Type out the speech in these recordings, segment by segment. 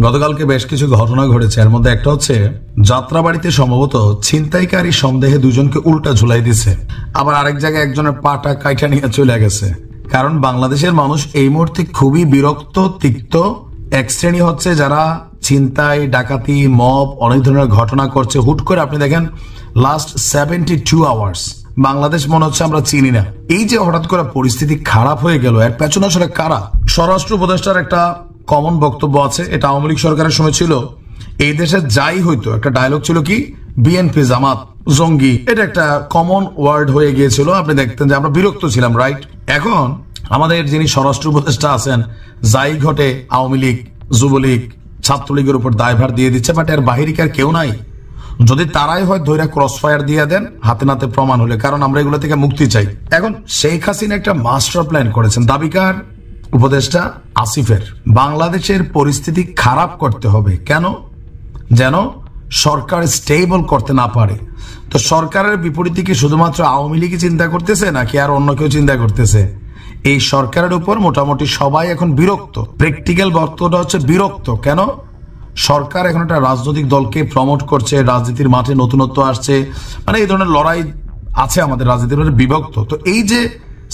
গতকালকে বেশ কিছু ঘটনা ঘটেছে। এর মধ্যে একটা হচ্ছে যাত্রাবাড়িতে সম্ভবত ছিনতাইকারী সন্দেহে দুজনকে উল্টা ঝুলাই দিছে, আবার আরেক জায়গায় একজনের পাটা কাইটা নিয়ে চলে গেছে। কারণ বাংলাদেশের মানুষ এই মুহূর্তে খুবই বিরক্ত, তিক্ত। এক শ্রেণী হচ্ছে যারা ছিনতাই, ডাকাতি, মব অনেক ধরনের ঘটনা করছে। হুট করে আপনি দেখেন লাস্ট 72 আওয়ার্স বাংলাদেশ মনে হচ্ছে আমরা চিনি না। এই যে হঠাৎ করে পরিস্থিতি খারাপ হয়ে গেল, এর পেছনে আসলে কারা? স্বরাষ্ট্র উপদেষ্টার একটা কমন বক্তব্য আছে, এটা আওয়ামী লীগ সরকারের সময় ছিল। এই দেশে যাই হইতো একটা ডায়লগ ছিল কি, বিএনপি জামাত জঙ্গি, এটা একটা কমন ওয়ার্ড হয়ে গিয়েছিল। আপনি দেখতেন যে আমরা বিরক্ত ছিলাম, রাইট? এখন আমাদের যিনি স্বরাষ্ট্র উপদেষ্টা আছেন, যাই ঘটে আওয়ামী লীগ, যুবলীগ, ছাত্রলীগের উপর দায়ভার দিয়ে দিচ্ছে, বাট এর বাহিরে আর কেউ নাই। যদি তারাই হয় ধৈর্য ক্রস ফায়ার দিয়ে দেন হাতে নাতে প্রমাণ হলে, কারণ আমরা এগুলো থেকে মুক্তি চাই। এখন শেখ হাসিনা একটা মাস্টার প্ল্যান করেছেন, দাবিকার উপদেষ্টা আসিফের। বাংলাদেশের পরিস্থিতি খারাপ করতে হবে কেন? যেন সরকার স্টেবল করতে না পারে। তো সরকারের বিপরীতে কি শুধুমাত্র আওয়ামী লীগই চিন্তা করতেছে নাকি আর অন্য কেউ চিন্তা করতেছে? এই সরকারের উপর মোটামুটি সবাই এখন বিরক্ত। প্র্যাকটিক্যাল বক্তব্যটা হচ্ছে বিরক্ত কেন? সরকার এখন একটা রাজনৈতিক দলকে প্রমোট করছে, রাজনীতির মাঠে নতুনত্ব আসছে, মানে এই ধরনের লড়াই আছে আমাদের রাজনীতির মধ্যে, বিভক্ত। তো এই যে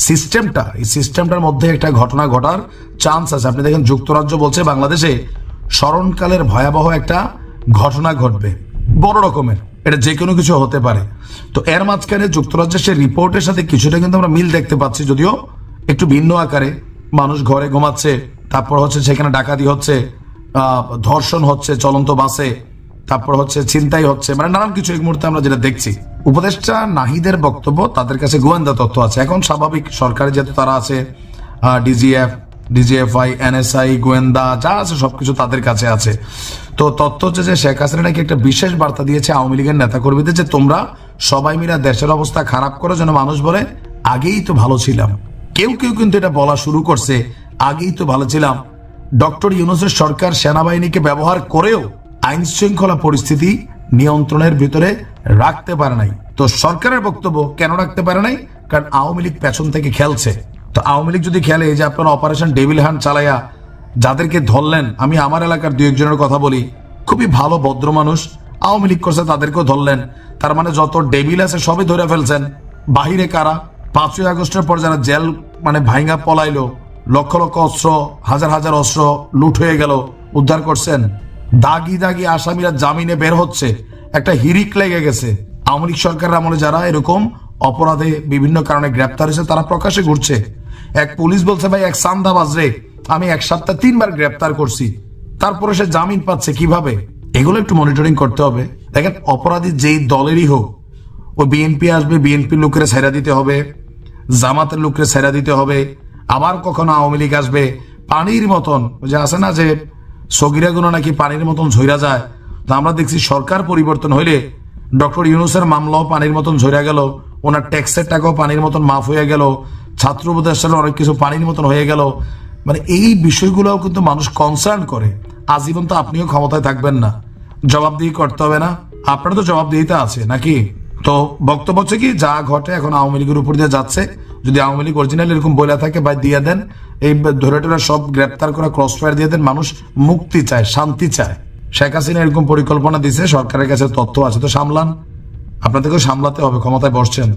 সিস্টেমটা, এই সিস্টেমটার মধ্যে একটা ঘটনা ঘটার চান্স আছে। আপনি দেখেন যুক্তরাজ্য বলছে বাংলাদেশে স্মরণকালের ভয়াবহ একটা ঘটনা ঘটবে, বড় রকমের, এটা যে কোনো কিছু হতে পারে। তো এর মাঝখানে যুক্তরাজ্যের সে রিপোর্টের সাথে কিছুটা কিন্তু আমরা মিল দেখতে পাচ্ছি, যদিও একটু ভিন্ন আকারে। মানুষ ঘরে ঘুমাচ্ছে, তারপর হচ্ছে সেখানে ডাকাতি হচ্ছে, ধর্ষণ হচ্ছে চলন্ত বাসে, তারপর হচ্ছে ছিনতাই হচ্ছে, মানে নানান কিছু এই মুহূর্তে আমরা যেটা দেখছি। উপদেষ্টা নাহিদের বক্তব্য, তাদের কাছে গোয়েন্দা তথ্য আছে। এখন স্বাভাবিক, সরকারে যেহেতু তারা আছে, ডিজিএফ, ডিজিএফআই, এনএসআই, গোয়েন্দা যা আছে সবকিছু তাদের কাছে আছে। তো তথ্য হচ্ছে যে শেখ হাসিনা নাকি একটা বিশেষ বার্তা দিয়েছে আওয়ামী লীগের নেতাকর্মীদের, যে তোমরা সবাই মিলে দেশের অবস্থা খারাপ করো, যেন মানুষ বলে আগেই তো ভালো ছিলাম। কেউ কেউ কিন্তু এটা বলা শুরু করছে, আগেই তো ভালো ছিলাম। ডক্টর ইউনূসের সরকার সেনাবাহিনীকে ব্যবহার করেও আইন শৃঙ্খলা পরিস্থিতি নিয়ন্ত্রণের ভিতরে রাখতে পারে নাই। তো সরকারের বক্তব্য কেন রাখতে পারে নাই? কারণ আওয়ামী লীগ পেছন থেকে খেলছে। তো আওয়ামী লীগ যদি খেলে, এই যে আপনারা অপারেশন ডেভিল হান্ট চালাইয়া যাদেরকে ধরলেন, আমি আমার এলাকার দু একজনের কথা বলি, খুবই ভালো ভদ্র মানুষ, আওয়ামী লীগ করছে, তাদেরকেও ধরলেন। তার মানে যত ডেভিল আছে সবই ধরে ফেলছেন। বাহিরে কারা? 5ই আগস্টের পর যারা জেল মানে ভাইঙ্গা পলাইলো, লক্ষ লক্ষ অস্ত্র, হাজার হাজার অস্ত্র লুট হয়ে গেল, উদ্ধার করছেন। দাগি দাগি আসামিরা জামিনে বের হচ্ছে, একটা হিরিক লেগে গেছে। আওয়ামী লীগ সরকারের আমলে যারা এরকম অপরাধে বিভিন্ন কারণে গ্রেপ্তার হয়েছে তারা প্রকাশ্যে ঘুরছে। এক পুলিশ বলছে, ভাই এক সান্দাবাজ রে আমি এক সপ্তাহে 3 বার গ্রেপ্তার করছি, তারপরে সে জামিন পাচ্ছে কিভাবে? এগুলো একটু মনিটরিং করতে হবে। দেখেন, অপরাধী যেই দলেরই হোক, ও বিএনপি আসবে, বিএনপির লোকের ছেড়া দিতে হবে, জামাতের লোকের ছেড়া দিতে হবে। আবার কখনো আওয়ামী লীগ আসবে, পানির মতন, যে আছে না যে সগিরাগুলো নাকি পানির মতন ঝইরা যায়। তো আমরা দেখছি সরকার পরিবর্তন হইলে ডক্টর ইউনূসের মামলাও পানির মতন ঝইরা গেল, ওনার ট্যাক্সের টাকাও পানির মতন মাফ হয়ে গেল, ছাত্র উপদেষ্টার অনেক কিছু পানির মতন হয়ে গেল। মানে এই বিষয়গুলোও কিন্তু মানুষ কনসার্ন করে। আজীবন তো আপনিও ক্ষমতায় থাকবেন না, জবাবদিহি করতে হবে না? আপনার তো জবাবদিহিতা আছে নাকি? তো বক্তব্য হচ্ছে কি, যা ঘটে এখন আওয়ামী লীগের উপর দিয়ে যাচ্ছে। যদি আওয়ামী লীগ অরিজিনাল এরকম বলে থাকে, ভাই দিয়ে দেন, এই ধরে টরে সব গ্রেপ্তার করা ক্রস ফায়ার দিয়ে দেন। মানুষ মুক্তি চায়, শান্তি চায়। শেখ হাসিনা এরকম পরিকল্পনা দিছে, সরকারের কাছে তথ্য আছে। তো সামলান, আপনাদেরকেও সামলাতে হবে, ক্ষমতায় বসছেন।